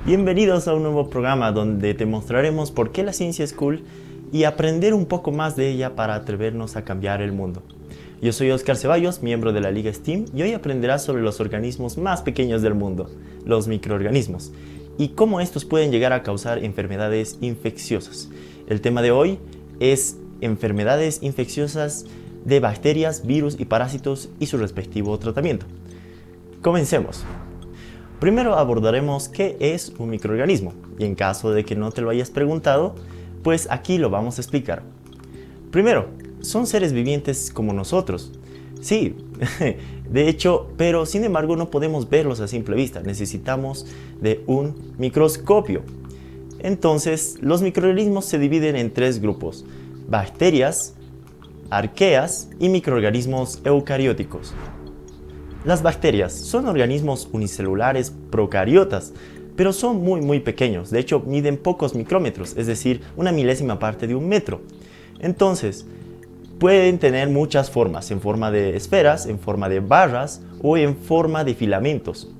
Bienvenidos a un nuevo programa donde te mostraremos por qué la ciencia es cool y aprender un poco más de ella para atrevernos a cambiar el mundo. Yo soy Oscar Ceballos, miembro de la Liga STEAM, y hoy aprenderás sobre los organismos más pequeños del mundo, los microorganismos, y cómo estos pueden llegar a causar enfermedades infecciosas. El tema de hoy es enfermedades infecciosas de bacterias, virus y parásitos y su respectivo tratamiento. Comencemos. Primero abordaremos qué es un microorganismo, y en caso de que no te lo hayas preguntado, pues aquí lo vamos a explicar. Primero, son seres vivientes como nosotros. Sí, de hecho, pero sin embargo no podemos verlos a simple vista, necesitamos de un microscopio. Entonces, los microorganismos se dividen en tres grupos: bacterias, arqueas y microorganismos eucarióticos. Las bacterias son organismos unicelulares procariotas, pero son muy pequeños. De hecho, miden pocos micrómetros, es decir, una milésima parte de un metro. Entonces, pueden tener muchas formas, en forma de esferas, en forma de barras o en forma de filamentos.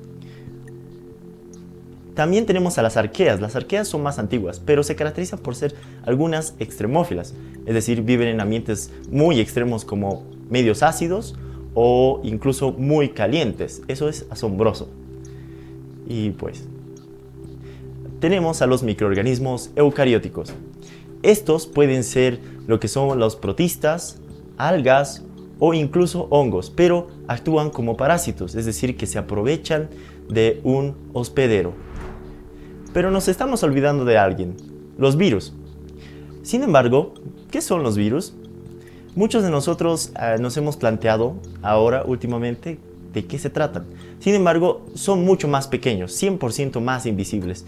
También tenemos a las arqueas. Las arqueas son más antiguas, pero se caracterizan por ser algunas extremófilas, es decir, viven en ambientes muy extremos como medios ácidos o incluso muy calientes. Eso es asombroso. Y pues, tenemos a los microorganismos eucarióticos. Estos pueden ser lo que son los protistas, algas o incluso hongos, pero actúan como parásitos, es decir, que se aprovechan de un hospedero. Pero nos estamos olvidando de alguien: los virus. Sin embargo, ¿qué son los virus? Muchos de nosotros nos hemos planteado ahora, últimamente, de qué se tratan. Sin embargo, son mucho más pequeños, 100% más invisibles.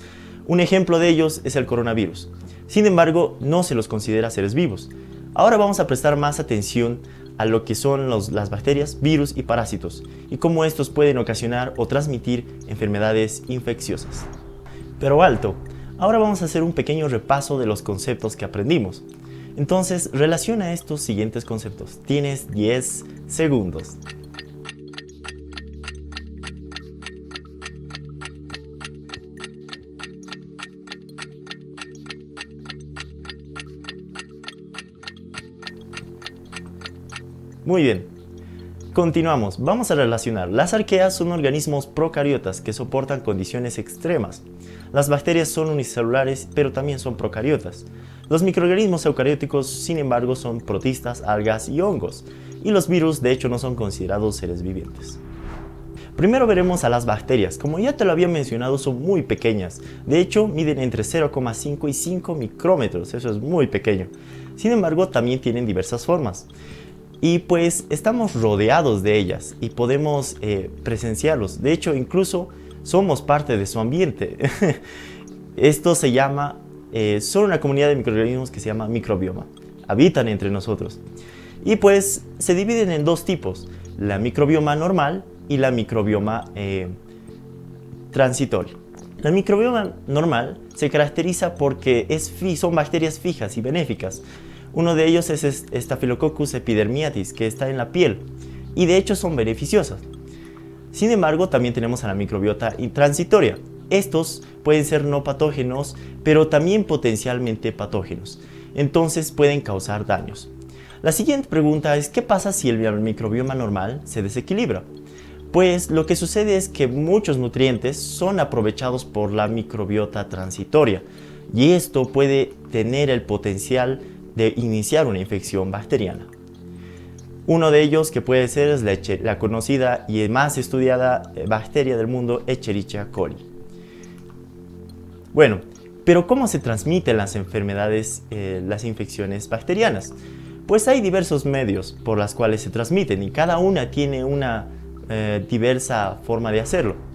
Un ejemplo de ellos es el coronavirus. Sin embargo, no se los considera seres vivos. Ahora vamos a prestar más atención a lo que son las bacterias, virus y parásitos, y cómo estos pueden ocasionar o transmitir enfermedades infecciosas. Pero alto, ahora vamos a hacer un pequeño repaso de los conceptos que aprendimos. Entonces, relaciona estos siguientes conceptos. Tienes 10 segundos. Muy bien. Continuamos. Vamos a relacionar. Las arqueas son organismos procariotas que soportan condiciones extremas. Las bacterias son unicelulares, pero también son procariotas. Los microorganismos eucarióticos, sin embargo, son protistas, algas y hongos. Y los virus, de hecho, no son considerados seres vivientes. Primero veremos a las bacterias. Como ya te lo había mencionado, son muy pequeñas. De hecho, miden entre 0,5 y 5 micrómetros. Eso es muy pequeño. Sin embargo, también tienen diversas formas. Y pues estamos rodeados de ellas y podemos presenciarlos. De hecho, incluso somos parte de su ambiente. Esto se llama, son una comunidad de microorganismos que se llama microbioma. Habitan entre nosotros. Y pues se dividen en dos tipos: la microbioma normal y la microbioma transitorio. La microbioma normal se caracteriza porque son bacterias fijas y benéficas. Uno de ellos es Staphylococcus epidermiatis, que está en la piel, y de hecho son beneficiosas. Sin embargo, también tenemos a la microbiota transitoria. Estos pueden ser no patógenos, pero también potencialmente patógenos. Entonces pueden causar daños. La siguiente pregunta es: ¿qué pasa si el microbioma normal se desequilibra? Pues lo que sucede es que muchos nutrientes son aprovechados por la microbiota transitoria, y esto puede tener el potencial de iniciar una infección bacteriana. Uno de ellos que puede ser es la conocida y más estudiada bacteria del mundo, Escherichia coli. Bueno, pero ¿cómo se transmiten las enfermedades, las infecciones bacterianas? Pues hay diversos medios por los cuales se transmiten, y cada una tiene una diversa forma de hacerlo.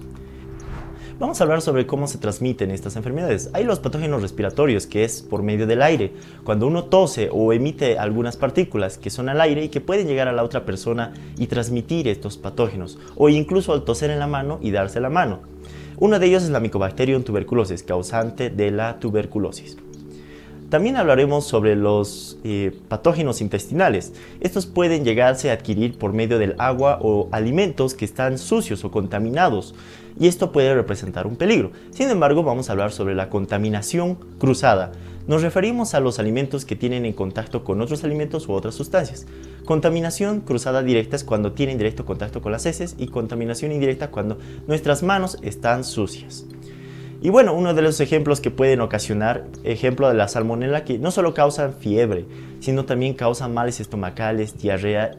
Vamos a hablar sobre cómo se transmiten estas enfermedades. Hay los patógenos respiratorios, que es por medio del aire. Cuando uno tose o emite algunas partículas que son al aire y que pueden llegar a la otra persona y transmitir estos patógenos, o incluso al toser en la mano y darse la mano. Uno de ellos es la Mycobacterium tuberculosis, causante de la tuberculosis. También hablaremos sobre los patógenos intestinales. Estos pueden llegarse a adquirir por medio del agua o alimentos que están sucios o contaminados, y esto puede representar un peligro. Sin embargo, vamos a hablar sobre la contaminación cruzada. Nos referimos a los alimentos que tienen en contacto con otros alimentos u otras sustancias. Contaminación cruzada directa es cuando tienen directo contacto con las heces, y contaminación indirecta cuando nuestras manos están sucias. Y bueno, uno de los ejemplos que pueden ocasionar, ejemplo de la salmonela, que no solo causan fiebre, sino también causan males estomacales, diarrea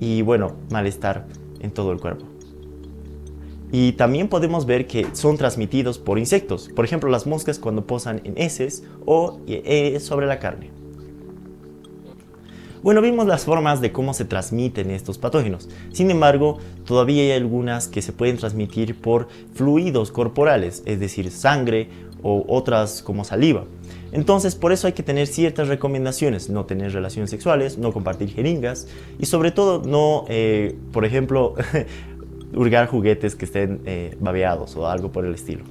y bueno, malestar en todo el cuerpo. Y también podemos ver que son transmitidos por insectos, por ejemplo las moscas cuando posan en heces o sobre la carne. Bueno, vimos las formas de cómo se transmiten estos patógenos. Sin embargo, todavía hay algunas que se pueden transmitir por fluidos corporales, es decir, sangre o otras como saliva. Entonces, por eso hay que tener ciertas recomendaciones: no tener relaciones sexuales, no compartir jeringas y sobre todo no, por ejemplo, hurgar juguetes que estén babeados o algo por el estilo.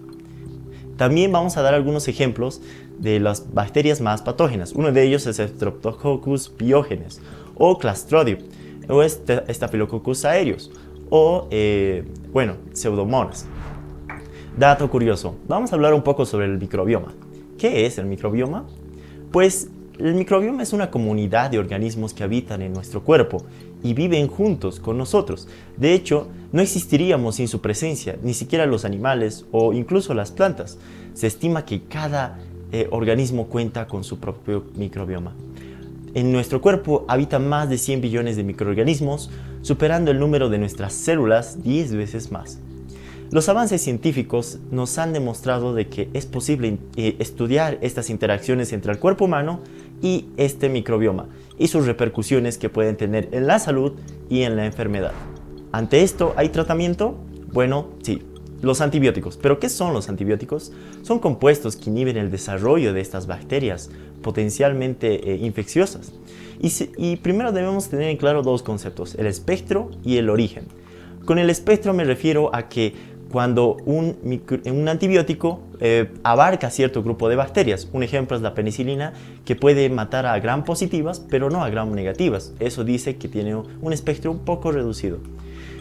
También vamos a dar algunos ejemplos de las bacterias más patógenas. Uno de ellos es Streptococcus pyogenes o Clostridium o Staphylococcus aureus o, Pseudomonas. Dato curioso, vamos a hablar un poco sobre el microbioma. ¿Qué es el microbioma? Pues el microbioma es una comunidad de organismos que habitan en nuestro cuerpo y viven juntos con nosotros. De hecho, no existiríamos sin su presencia, ni siquiera los animales o incluso las plantas. Se estima que cada organismo cuenta con su propio microbioma. En nuestro cuerpo habitan más de 100 billones de microorganismos, superando el número de nuestras células 10 veces más. Los avances científicos nos han demostrado de que es posible estudiar estas interacciones entre el cuerpo humano y este microbioma y sus repercusiones que pueden tener en la salud y en la enfermedad. ¿Ante esto hay tratamiento? Bueno, sí, los antibióticos. ¿Pero qué son los antibióticos? Son compuestos que inhiben el desarrollo de estas bacterias potencialmente infecciosas. Y primero debemos tener en claro dos conceptos: el espectro y el origen. Con el espectro me refiero a que cuando un antibiótico abarca cierto grupo de bacterias. Un ejemplo es la penicilina, que puede matar a gram positivas, pero no a gram negativas. Eso dice que tiene un espectro un poco reducido.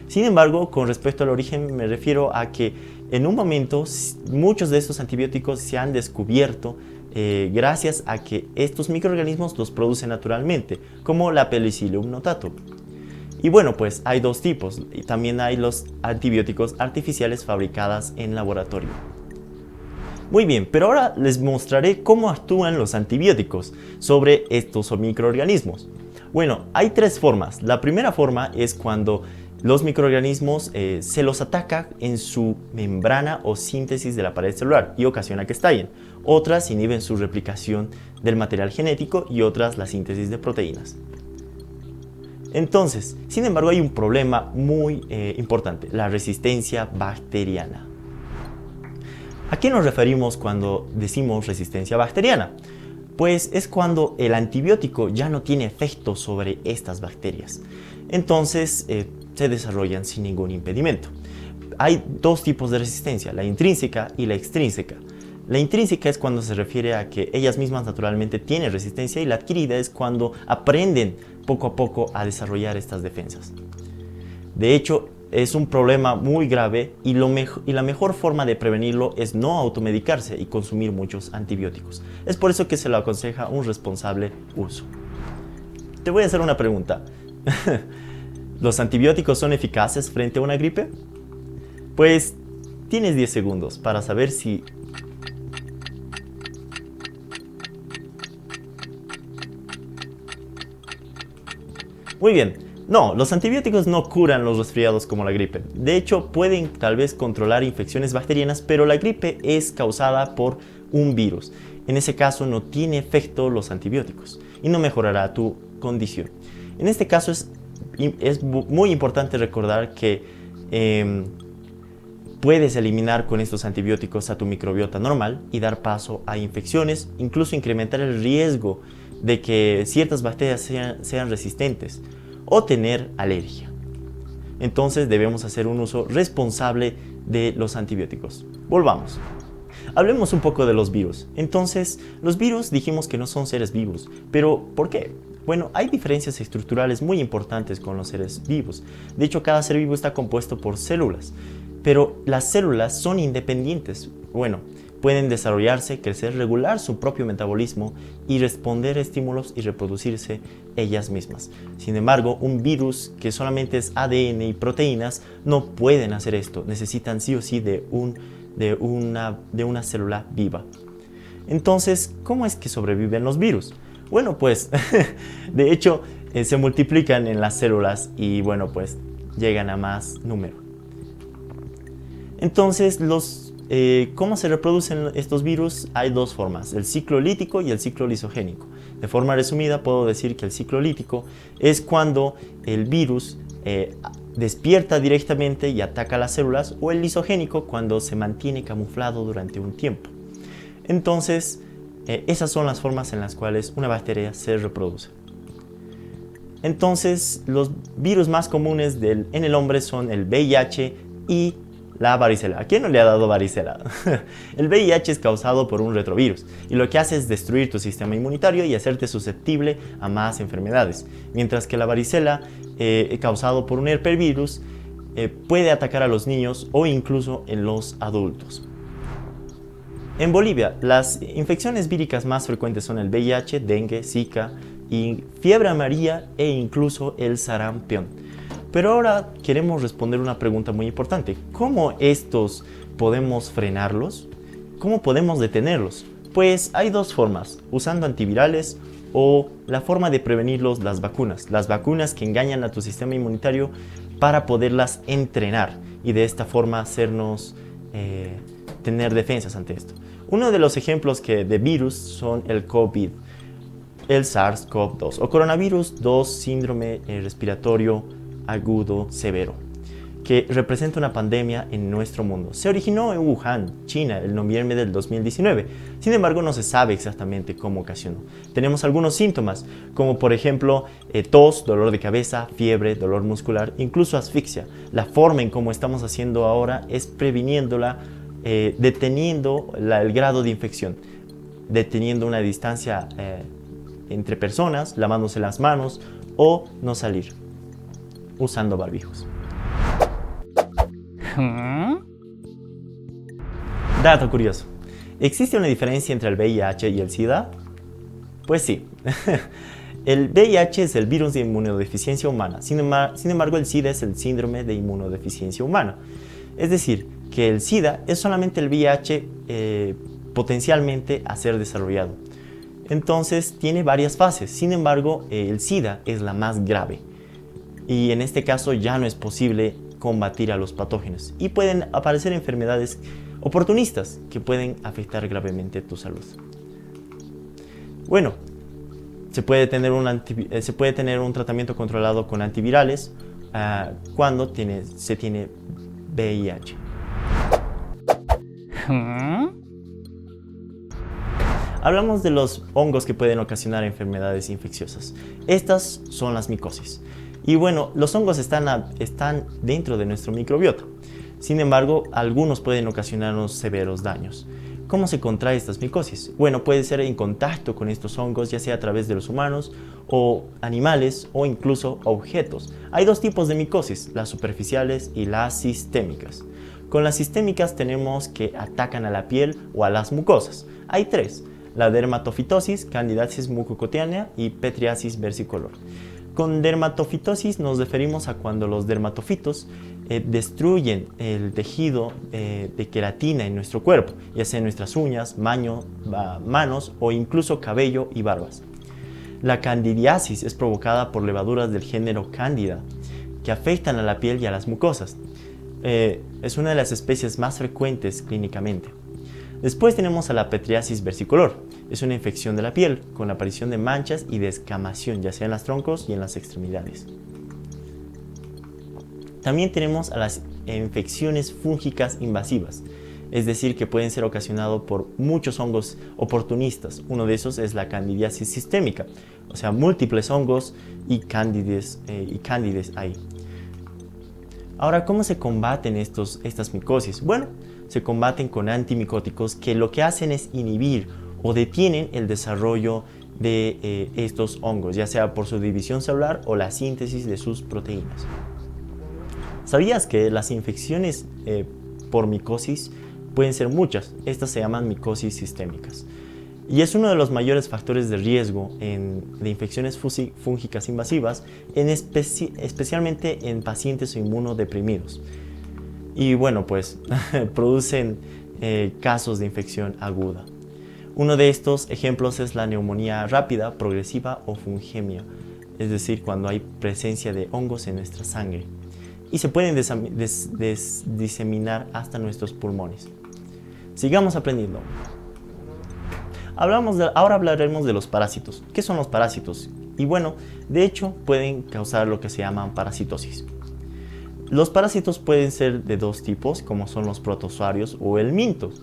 Sin embargo, con respecto al origen, me refiero a que en un momento muchos de estos antibióticos se han descubierto gracias a que estos microorganismos los producen naturalmente, como la Penicillium notatum. Y bueno, pues hay dos tipos, y también hay los antibióticos artificiales fabricados en laboratorio. Muy bien, pero ahora les mostraré cómo actúan los antibióticos sobre estos microorganismos. Bueno, hay tres formas. La primera forma es cuando los microorganismos se los ataca en su membrana o síntesis de la pared celular y ocasiona que estallen. Otras inhiben su replicación del material genético y otras la síntesis de proteínas. Entonces, sin embargo, hay un problema muy importante: la resistencia bacteriana. ¿A qué nos referimos cuando decimos resistencia bacteriana? Pues es cuando el antibiótico ya no tiene efecto sobre estas bacterias. Entonces, se desarrollan sin ningún impedimento. Hay dos tipos de resistencia: la intrínseca y la extrínseca. La intrínseca es cuando se refiere a que ellas mismas naturalmente tienen resistencia, y la adquirida es cuando aprenden poco a poco a desarrollar estas defensas. De hecho, es un problema muy grave y la mejor forma de prevenirlo es no automedicarse y consumir muchos antibióticos. Es por eso que se lo aconseja un responsable uso. Te voy a hacer una pregunta. ¿Los antibióticos son eficaces frente a una gripe? Pues tienes 10 segundos para saber si... Muy bien, no, los antibióticos no curan los resfriados como la gripe. De hecho, pueden tal vez controlar infecciones bacterianas, pero la gripe es causada por un virus. En ese caso no tiene efecto los antibióticos y no mejorará tu condición. En este caso es muy importante recordar que puedes eliminar con estos antibióticos a tu microbiota normal y dar paso a infecciones, incluso incrementar el riesgo de que ciertas bacterias sean resistentes o tener alergia. Entonces debemos hacer un uso responsable de los antibióticos. Volvamos. Hablemos un poco de los virus. Entonces, los virus dijimos que no son seres vivos, pero ¿por qué? Bueno, hay diferencias estructurales muy importantes con los seres vivos. De hecho, cada ser vivo está compuesto por células, pero las células son independientes. Bueno, pueden desarrollarse, crecer, regular su propio metabolismo y responder a estímulos y reproducirse ellas mismas. Sin embargo, un virus que solamente es ADN y proteínas no pueden hacer esto. Necesitan sí o sí de una célula viva. Entonces, ¿cómo es que sobreviven los virus? Bueno, pues, de hecho, se multiplican en las células y, bueno, pues, llegan a más número. Entonces, ¿cómo se reproducen estos virus? Hay dos formas, el ciclo lítico y el ciclo lisogénico. De forma resumida, puedo decir que el ciclo lítico es cuando el virus despierta directamente y ataca las células, o el lisogénico cuando se mantiene camuflado durante un tiempo. Entonces, esas son las formas en las cuales una bacteria se reproduce. Entonces, los virus más comunes en el hombre son el VIH y la varicela. ¿A quién no le ha dado varicela? El VIH es causado por un retrovirus y lo que hace es destruir tu sistema inmunitario y hacerte susceptible a más enfermedades. Mientras que la varicela, causado por un herpesvirus, puede atacar a los niños o incluso en los adultos. En Bolivia, las infecciones víricas más frecuentes son el VIH, dengue, Zika, y fiebre amarilla e incluso el sarampión. Pero ahora queremos responder una pregunta muy importante. ¿Cómo estos podemos frenarlos? ¿Cómo podemos detenerlos? Pues hay dos formas, usando antivirales o la forma de prevenirlos, las vacunas que engañan a tu sistema inmunitario para poderlas entrenar y de esta forma hacernos tener defensas ante esto. Uno de los ejemplos de virus son el COVID, el SARS-CoV-2 o coronavirus 2 síndrome respiratorio agudo severo, que representa una pandemia en nuestro mundo. Se originó en Wuhan, China, en noviembre del 2019. Sin embargo, no se sabe exactamente cómo ocasionó. Tenemos algunos síntomas, como por ejemplo tos, dolor de cabeza, fiebre, dolor muscular, incluso asfixia. La forma en cómo estamos haciendo ahora es previniéndola, deteniendo el grado de infección, deteniendo una distancia entre personas, lavándose las manos o no salir, usando barbijos. Dato curioso. ¿Existe una diferencia entre el VIH y el SIDA? Pues sí. El VIH es el virus de inmunodeficiencia humana. Sin embargo, el SIDA es el síndrome de inmunodeficiencia humana. Es decir, que el SIDA es solamente el VIH potencialmente a ser desarrollado. Entonces, tiene varias fases. Sin embargo, el SIDA es la más grave. Y en este caso ya no es posible combatir a los patógenos y pueden aparecer enfermedades oportunistas que pueden afectar gravemente tu salud. Bueno, se puede tener un tratamiento controlado con antivirales cuando se tiene VIH. Hablamos de los hongos que pueden ocasionar enfermedades infecciosas. Estas son las micosis. Y bueno, los hongos están dentro de nuestro microbiota. Sin embargo, algunos pueden ocasionarnos severos daños. ¿Cómo se contrae estas micosis? Bueno, puede ser en contacto con estos hongos, ya sea a través de los humanos o animales o incluso objetos. Hay dos tipos de micosis, las superficiales y las sistémicas. Con las sistémicas tenemos que atacan a la piel o a las mucosas. Hay tres: la dermatofitosis, candidiasis mucocutánea y pityriasis versicolor. Con dermatofitosis nos referimos a cuando los dermatofitos destruyen el tejido de queratina en nuestro cuerpo, ya sea en nuestras uñas, manos o incluso cabello y barbas. La candidiasis es provocada por levaduras del género Candida que afectan a la piel y a las mucosas. Es una de las especies más frecuentes clínicamente. Después tenemos a la pityriasis versicolor. Es una infección de la piel con la aparición de manchas y descamación, ya sea en los troncos y en las extremidades. También tenemos a las infecciones fúngicas invasivas, es decir, que pueden ser ocasionadas por muchos hongos oportunistas. Uno de esos es la candidiasis sistémica, o sea, múltiples hongos y cándides ahí. Ahora, ¿cómo se combaten estas micosis? Bueno, se combaten con antimicóticos que lo que hacen es inhibir o detienen el desarrollo de estos hongos, ya sea por su división celular o la síntesis de sus proteínas. ¿Sabías que las infecciones por micosis pueden ser muchas? Estas se llaman micosis sistémicas. Y es uno de los mayores factores de riesgo de infecciones fúngicas invasivas, especialmente en pacientes inmunodeprimidos. Y bueno, pues producen casos de infección aguda. Uno de estos ejemplos es la neumonía rápida, progresiva o fungemia, es decir, cuando hay presencia de hongos en nuestra sangre. Y se pueden diseminar hasta nuestros pulmones. Sigamos aprendiendo. Ahora hablaremos de los parásitos. ¿Qué son los parásitos? Y bueno, de hecho pueden causar lo que se llama parasitosis. Los parásitos pueden ser de dos tipos, como son los protozoarios o helmintos.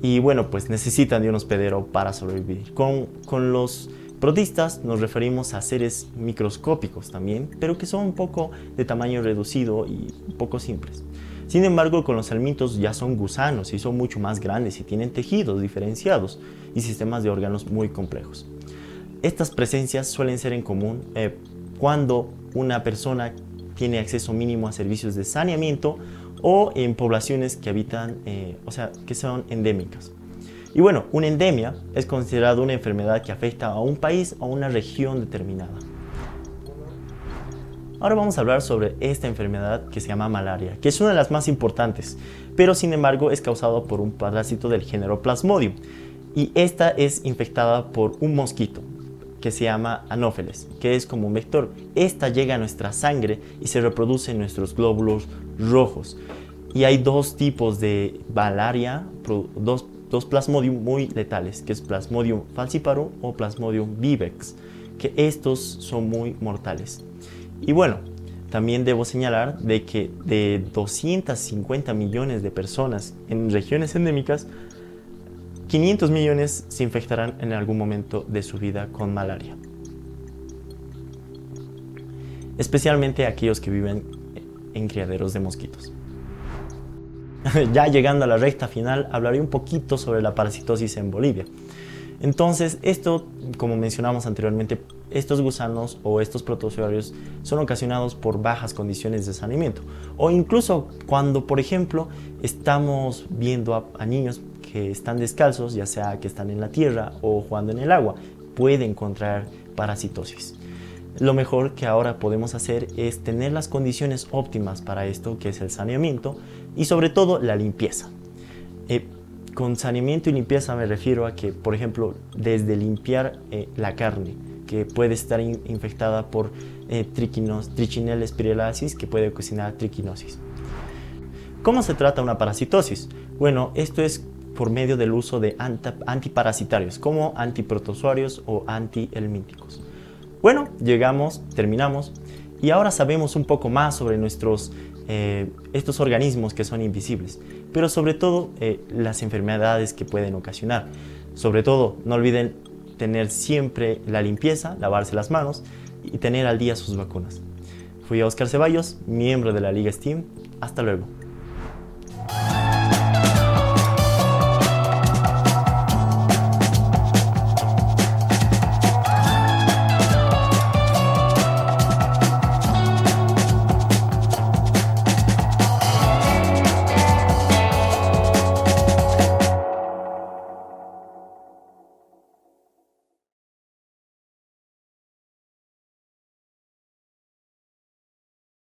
Y bueno, pues necesitan de un hospedero para sobrevivir. Con los protistas nos referimos a seres microscópicos también, pero que son un poco de tamaño reducido y un poco simples. Sin embargo, con los helmintos ya son gusanos y son mucho más grandes y tienen tejidos diferenciados y sistemas de órganos muy complejos. Estas presencias suelen ser en común cuando una persona tiene acceso mínimo a servicios de saneamiento o en poblaciones que habitan, que son endémicas. Y bueno, una endemia es considerada una enfermedad que afecta a un país o a una región determinada. Ahora vamos a hablar sobre esta enfermedad que se llama malaria, que es una de las más importantes, pero sin embargo es causada por un parásito del género Plasmodium. Y esta es infectada por un mosquito que se llama Anófeles, que es como un vector. Esta llega a nuestra sangre y se reproduce en nuestros glóbulos rojos. Y hay dos tipos de malaria, dos Plasmodium muy letales, que es Plasmodium falciparum o Plasmodium vivax, que estos son muy mortales. Y bueno, también debo señalar de que de 250 millones de personas en regiones endémicas, 500 millones se infectarán en algún momento de su vida con malaria. Especialmente aquellos que viven en criaderos de mosquitos. Ya llegando a la recta final, hablaré un poquito sobre la parasitosis en Bolivia. Entonces, esto, como mencionamos anteriormente, estos gusanos o estos protozoarios son ocasionados por bajas condiciones de saneamiento. O incluso cuando, por ejemplo, estamos viendo a niños que están descalzos, ya sea que están en la tierra o jugando en el agua, pueden contraer parasitosis. Lo mejor que ahora podemos hacer es tener las condiciones óptimas para esto, que es el saneamiento y sobre todo la limpieza. Con saneamiento y limpieza me refiero a que, por ejemplo, desde limpiar la carne, que puede estar infectada por Trichinella spiralasis, que puede ocasionar triquinosis. ¿Cómo se trata una parasitosis? Bueno, esto es por medio del uso de antiparasitarios, como antiprotozoarios o antihelmínticos. Bueno, terminamos, y ahora sabemos un poco más sobre estos organismos que son invisibles, pero sobre todo las enfermedades que pueden ocasionar. Sobre todo, no olviden tener siempre la limpieza, lavarse las manos y tener al día sus vacunas. Fui Oscar Ceballos, miembro de la Liga STEAM. Hasta luego.